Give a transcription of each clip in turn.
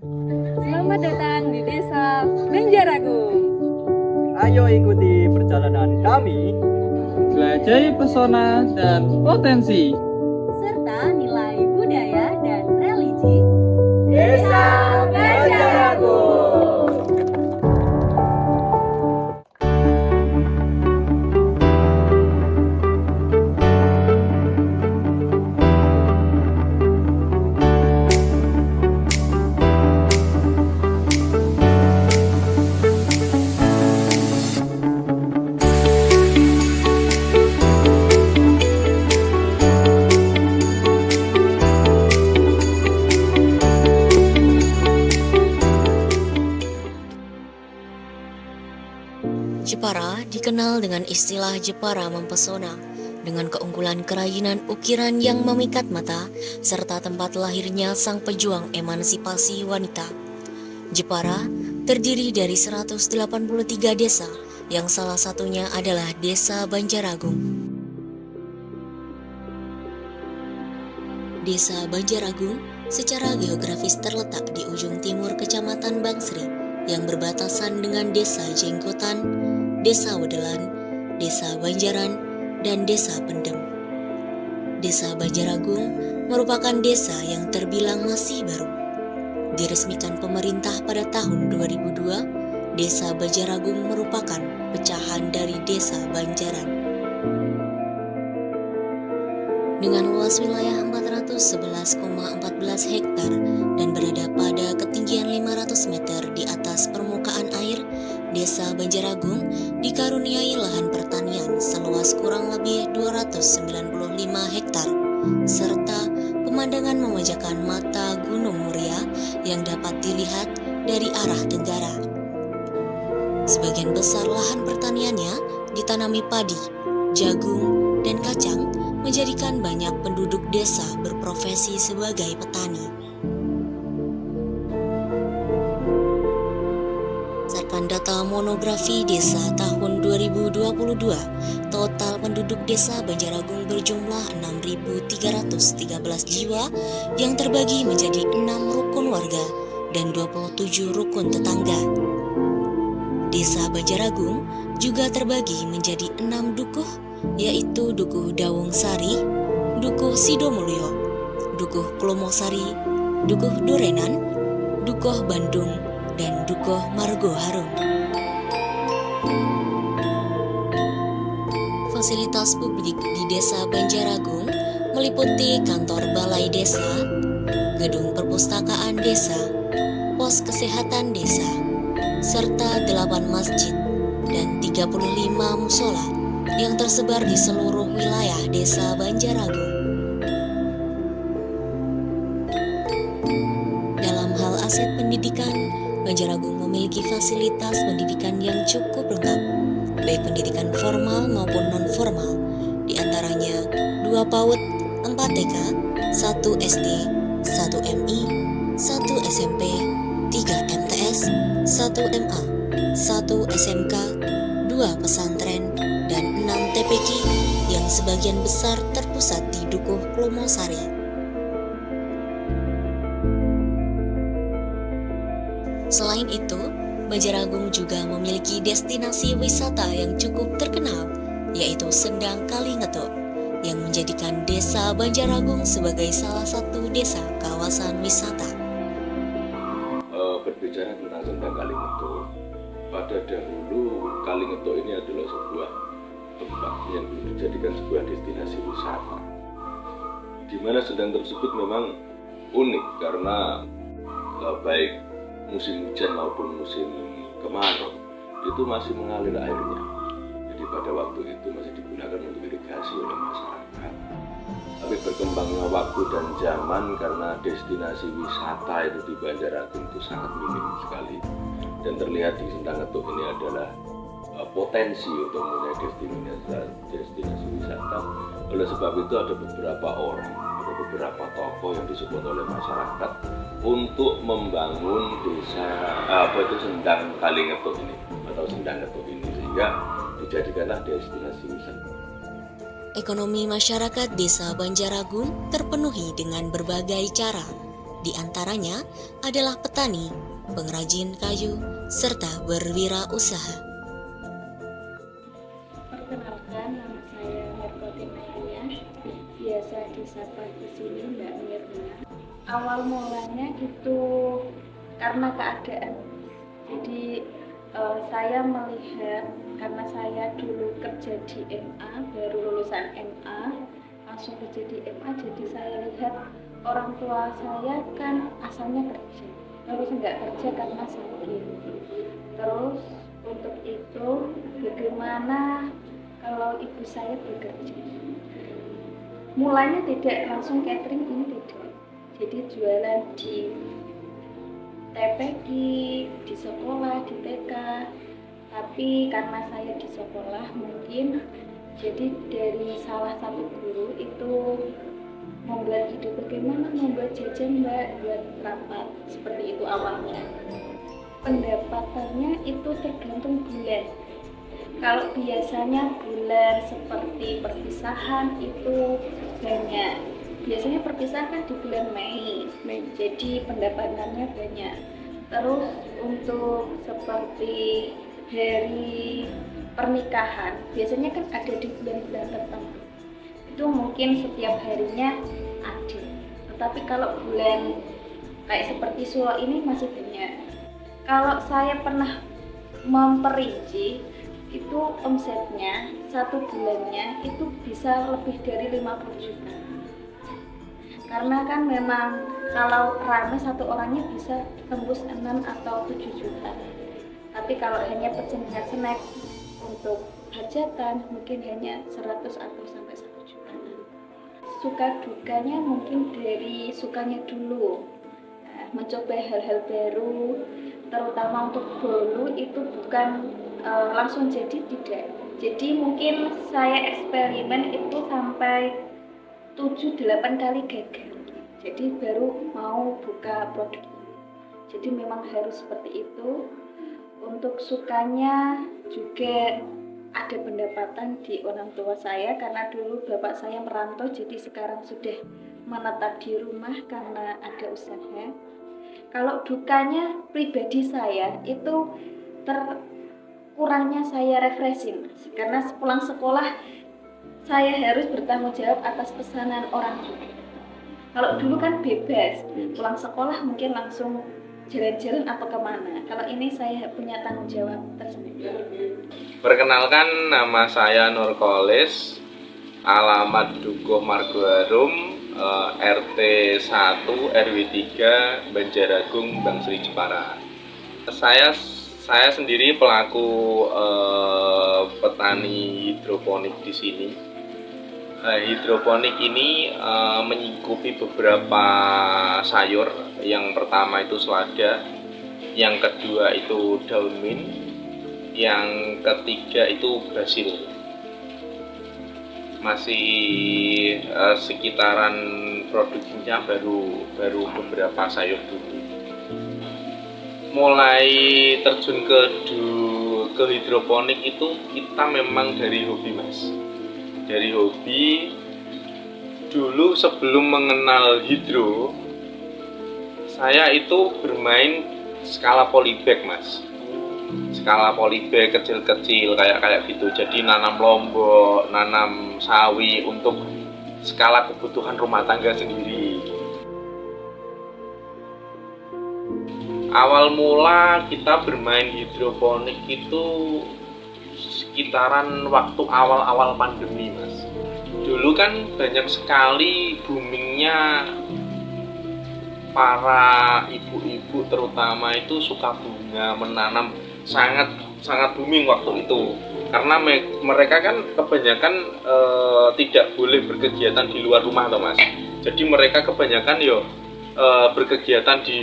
Selamat datang di Desa Banjaragung. Ayo ikuti perjalanan kami. Jelajahi pesona dan potensi Serta nilai budaya dan religi. Desa Banjaragung. Jepara dikenal dengan istilah Jepara mempesona, dengan keunggulan kerajinan ukiran yang memikat mata, serta tempat lahirnya sang pejuang emansipasi wanita. Jepara terdiri dari 183 desa, yang salah satunya adalah Desa Banjaragung. Desa Banjaragung secara geografis terletak di ujung timur Kecamatan Bangsri, yang berbatasan dengan Desa Jenggotan, Desa Wedelan, Desa Banjaran, dan Desa Pendem. Desa Banjaragung merupakan desa yang terbilang masih baru. Diresmikan pemerintah pada tahun 2002, Desa Banjaragung merupakan pecahan dari Desa Banjaran. Dengan luas wilayah 411,14 hektar dan berada pada ketinggian 500 meter di atas permukaan air, Desa Banjaragung dikaruniai lahan pertanian seluas kurang lebih 295 hektar, serta pemandangan memanjakan mata Gunung Muria yang dapat dilihat dari arah tenggara. Sebagian besar lahan pertaniannya ditanami padi, jagung, dan kacang, menjadikan banyak penduduk desa berprofesi sebagai petani. Berdasarkan data monografi desa tahun 2022, total penduduk desa Banjaragung berjumlah 6.313 jiwa yang terbagi menjadi 6 rukun warga dan 27 rukun tetangga. Desa Banjaragung juga terbagi menjadi 6 dukuh, yaitu Dukuh Dawung Sari, Dukuh Sidomulyo, Dukuh Klomosari, Dukuh Durenan, Dukuh Bandung, dan Dukuh Margo Harum. Fasilitas publik di Desa Banjaragung meliputi kantor balai desa, gedung perpustakaan desa, pos kesehatan desa, serta 8 masjid dan 35 musola yang tersebar di seluruh wilayah Desa Banjaragung. Dalam hal aset pendidikan, Banjaragung memiliki fasilitas pendidikan yang cukup lengkap, baik pendidikan formal maupun non-formal, di antaranya 2 PAUD, 4 TK, 1 SD, 1 MI, 1 SMP, 3 MTS, 1 MA, 1 SMK, 2 pesantren, dan 6 TPQ yang sebagian besar terpusat di Dukuh Klomosari. Selain itu, Banjaragung juga memiliki destinasi wisata yang cukup terkenal, yaitu Sendang Kalingeto, yang menjadikan Desa Banjaragung sebagai salah satu desa kawasan wisata. Berbicara tentang Sendang Kalingeto, pada dahulu Kalingeto ini adalah sebuah tempat yang dijadikan sebuah destinasi wisata, di mana Sendang tersebut memang unik karena baik musim hujan maupun musim kemarau itu masih mengalir airnya. Jadi pada waktu itu masih digunakan untuk irigasi oleh masyarakat. Tapi berkembangnya waktu dan zaman karena destinasi wisata itu di Banjaragung itu sangat minim sekali, dan terlihat di Sendang Ketuk ini adalah potensi untuk mempunyai destinasi wisata. Oleh sebab itu ada beberapa orang, ada beberapa tokoh yang disebut oleh masyarakat untuk membangun desa Sendang Kalingeto ini atau Sendang Ketuk ini, sehingga dijadikanlah destinasi wisata. Ekonomi masyarakat Desa Banjaragung terpenuhi dengan berbagai cara, Di antaranya adalah petani, pengrajin kayu, serta berwirausaha. Perkenalkan, nama saya Mirkotin Maria, biasa disapa di sini Mbak Mirna. Awal mulanya itu karena keadaan. Jadi saya melihat, karena saya dulu kerja di MA, baru lulusan MA, langsung kerja di MA, jadi saya lihat orang tua saya kan asalnya kerja, terus nggak kerja karena sakit. Terus untuk itu bagaimana kalau ibu saya bekerja? Mulanya tidak langsung catering, ini tidak. Jadi jualan di TPQ, di sekolah, di TK. Tapi karena saya di sekolah mungkin, jadi dari salah satu guru itu membuat ide bagaimana membuat jajan Mbak buat rapat, seperti itu awalnya. Pendapatannya itu tergantung bulan. Kalau biasanya bulan seperti perpisahan itu banyak. Biasanya perpisahan di bulan Mei. Jadi pendapatannya banyak. Terus untuk seperti hari pernikahan, biasanya kan ada di bulan-bulan tertentu. Itu mungkin setiap harinya ada. Tetapi kalau bulan kayak seperti Suro ini masih banyak. Kalau saya pernah memperinci, itu omsetnya satu bulannya itu bisa lebih dari 50 juta. Karena kan memang kalau ramai satu orangnya bisa tembus 6 atau 7 juta. Tapi kalau hanya pecinta snack untuk hajatan mungkin hanya 100 atau sampai 1 juta. Suka dukanya mungkin dari sukanya dulu, mencoba hal-hal baru, terutama untuk bolu itu bukan langsung jadi, tidak. Jadi mungkin saya eksperimen itu sampai 7-8 kali gagal. Jadi baru mau buka produk ini. Jadi memang harus seperti itu. Untuk sukanya juga ada pendapatan di orang tua saya, karena dulu bapak saya merantau, jadi sekarang sudah menetap di rumah karena ada usaha. Kalau dukanya pribadi saya itu kurangnya saya refreshing, karena pulang sekolah saya harus bertanggung jawab atas pesanan orang tua. Kalau dulu kan bebas, pulang sekolah mungkin langsung jalan-jalan atau kemana. Kalau ini saya punya tanggung jawab tersebut. Perkenalkan, nama saya Nurkolis, alamat Dukuh Margoharum, RT 1 RW 3 Banjaragung, Bangsri, Jepara. Saya sendiri pelaku petani hidroponik di sini. Hidroponik ini menyingkupi beberapa sayur. Yang pertama itu selada, yang kedua itu daun mint, yang ketiga itu basil. Masih sekitaran produksinya baru beberapa sayur dulu. Mulai terjun ke hidroponik itu kita memang dari hobi, Mas. Dari hobi. Dulu sebelum mengenal hidro, saya itu bermain skala polybag, Mas. Skala polybag kecil-kecil kayak gitu. Jadi nanam lombok, nanam sawi untuk skala kebutuhan rumah tangga sendiri. Awal mula kita bermain hidroponik itu sekitaran waktu awal-awal pandemi, Mas. Dulu kan banyak sekali boomingnya para ibu-ibu, terutama itu suka bunga, menanam, sangat booming waktu itu. Karena mereka kan kebanyakan tidak boleh berkegiatan di luar rumah, toh, Mas. Jadi mereka kebanyakan berkegiatan di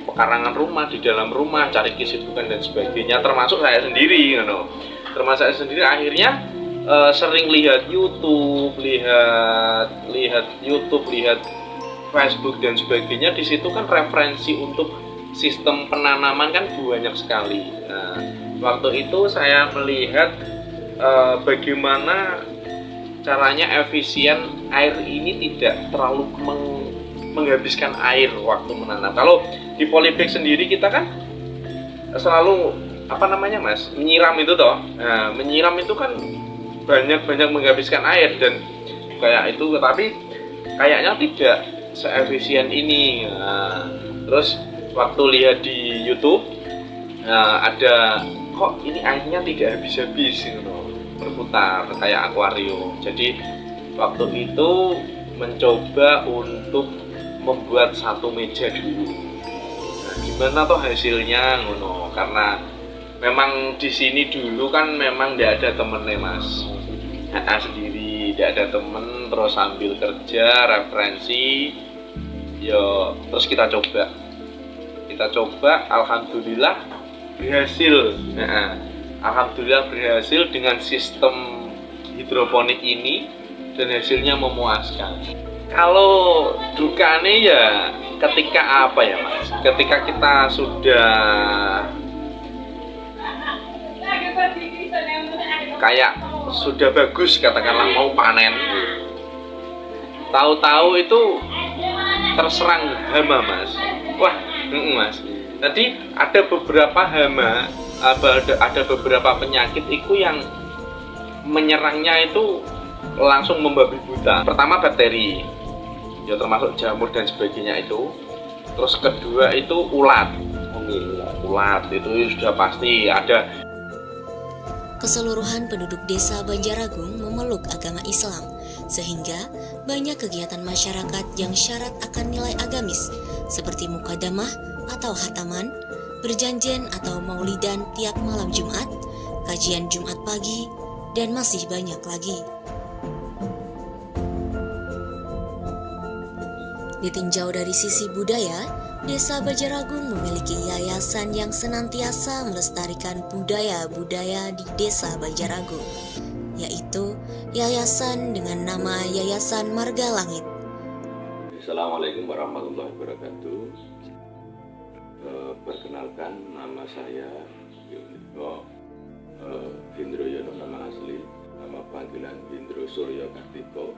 pekarangan rumah, di dalam rumah, cari kesibukan dan sebagainya. Termasuk saya sendiri, akhirnya sering lihat YouTube, lihat Facebook dan sebagainya. Di situ kan referensi untuk sistem penanaman kan banyak sekali. Nah, waktu itu saya melihat bagaimana caranya efisien air ini tidak terlalu menghabiskan air waktu menanam. Kalau di polybag sendiri kita kan selalu menyiram itu toh. Nah, menyiram itu kan banyak menghabiskan air dan kayak itu, tapi kayaknya tidak seefisien ini. Nah, terus waktu lihat di YouTube, ada kok ini airnya tidak habis-habis gitu, berputar kayak akuarium. Jadi waktu itu mencoba untuk membuat satu meja dulu. Nah, gimana toh hasilnya ngono, karena memang di sini dulu kan memang tidak ada temennya Mas. Sendiri, tidak ada temen, terus sambil kerja, referensi, yo terus kita coba, alhamdulillah berhasil. Alhamdulillah berhasil dengan sistem hidroponik ini dan hasilnya memuaskan. Kalau dukanya ya ketika apa ya Mas? Ketika kita sudah kayak sudah bagus, katakanlah mau panen, tahu-tahu itu terserang hama Mas. Wah, Mas. Jadi ada beberapa hama, ada beberapa penyakit itu yang menyerangnya itu langsung membabi buta. Pertama bakteri, ya termasuk jamur dan sebagainya itu. Terus kedua itu ulat itu sudah pasti ada. Keseluruhan penduduk desa Banjaragung memeluk agama Islam, sehingga banyak kegiatan masyarakat yang syarat akan nilai agamis, seperti mukadamah atau hataman, berjanjian atau maulidan tiap malam Jumat, kajian Jumat pagi, dan masih banyak lagi. Ditinjau dari sisi budaya, Desa Banjaragung memiliki yayasan yang senantiasa melestarikan budaya-budaya di Desa Banjaragung, yaitu yayasan dengan nama Yayasan Marga Langit. Assalamualaikum warahmatullahi wabarakatuh. Perkenalkan, nama saya Vindro Yono, nama asli, nama panggilan Vindro Suryo Kartiko.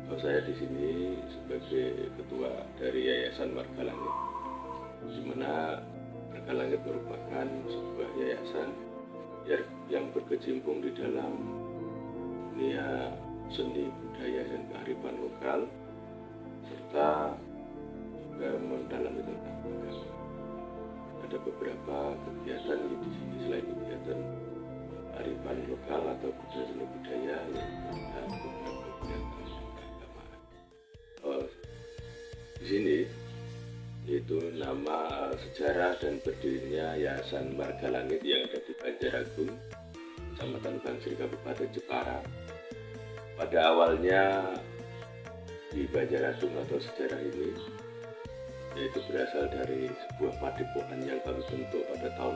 Saya di sini sebagai ketua dari Yayasan Marga Langit, di mana Marga Langit merupakan sebuah yayasan yang berkecimpung di dalam dunia seni budaya dan kearifan lokal, serta juga mendalami tentang agama. Ada beberapa kegiatan di sini selain kegiatan kearifan lokal atau seni budaya, yang ada beberapa kegiatan di sini, yaitu nama sejarah dan berdirinya Yayasan Marga Langit yang ada di Banjaragung, Kecamatan Bangsri, Kabupaten Jepara. Pada awalnya di Banjaragung atau sejarah ini, yaitu berasal dari sebuah padepokan yang kami bentuk pada tahun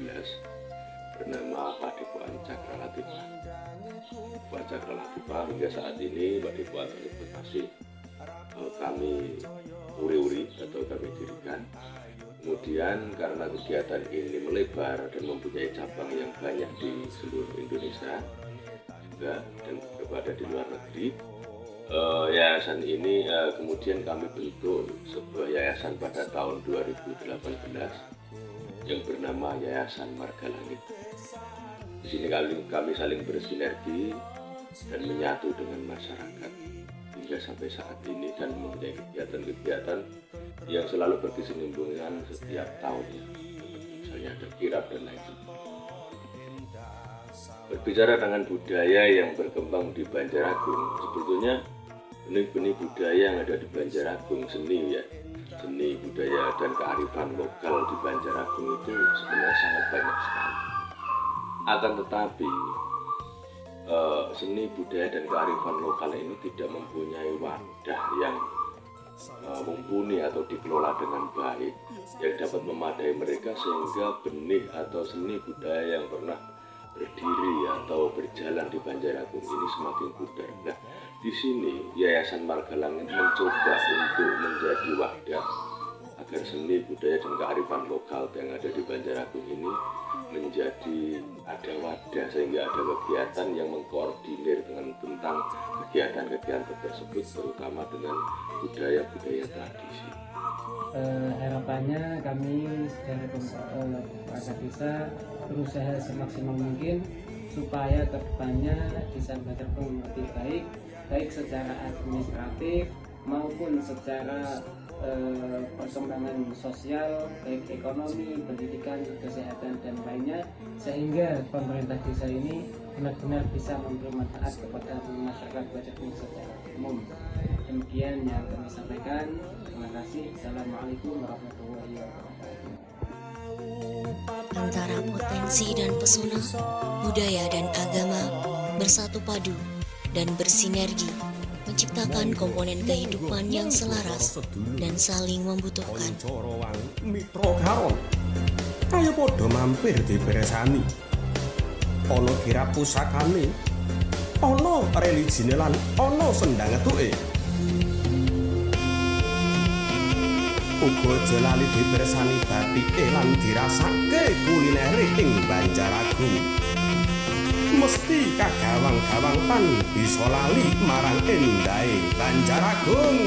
2011 bernama Padepokan Cakralatifah. Padepokan Cakralatifah hingga saat ini padepokan tersebut masih kami uri-uri atau kami dirikan. Kemudian karena kegiatan ini melebar dan mempunyai cabang yang banyak di seluruh Indonesia juga dan berada di luar negeri, yayasan ini kemudian kami bentuk sebuah yayasan pada tahun 2018 yang bernama Yayasan Marga Langit. Di sini kami saling bersinergi dan menyatu dengan masyarakat hingga sampai saat ini, dan mempunyai kegiatan-kegiatan yang selalu berkesinambungan setiap tahunnya, misalnya ada kirab dan lain sebagainya. Berbicara dengan budaya yang berkembang di Banjaragung, sebetulnya benih-benih budaya yang ada di Banjaragung, seni budaya dan kearifan lokal di Banjaragung itu sebenarnya sangat banyak sekali. Akan tetapi seni budaya dan kearifan lokal ini tidak mempunyai wadah yang mumpuni atau dikelola dengan baik yang dapat memadai mereka, sehingga benih atau seni budaya yang pernah berdiri atau berjalan di Banjaragung ini semakin pudar. Nah, di sini Yayasan Marga Langit mencoba untuk menjadi wadah agar seni budaya dan kearifan lokal yang ada di Banjaragung ini menjadi ada wadah, sehingga ada kegiatan yang mengkoordinir tentang kegiatan-kegiatan tersebut, terutama dengan budaya-budaya tradisi. Harapannya kami dari perangkat desa berusaha semaksimal mungkin supaya kedepannya Desa Banjarbagung lebih baik secara administratif maupun secara perkembangan sosial, baik ekonomi, pendidikan, kesehatan dan lainnya, sehingga pemerintah desa ini benar-benar bisa memberi manfaat kepada masyarakat Banjarbagung secara umum. Demikian yang kami sampaikan. Terima kasih. Assalamualaikum warahmatullahi wabarakatuh. Antara potensi dan pesona, budaya dan agama bersatu padu dan bersinergi menciptakan komponen kehidupan yang selaras dan saling membutuhkan. Mitra karon kaya padha mampir diberesani. Ana kirap pusakane, ana religine lan ana sendang etuke. Uga aja lali diberesani batike lan dirasake kulinere ing Banjaragung. Mesti kagawang-gawang tan bisa lali marang endahe Banjaragung.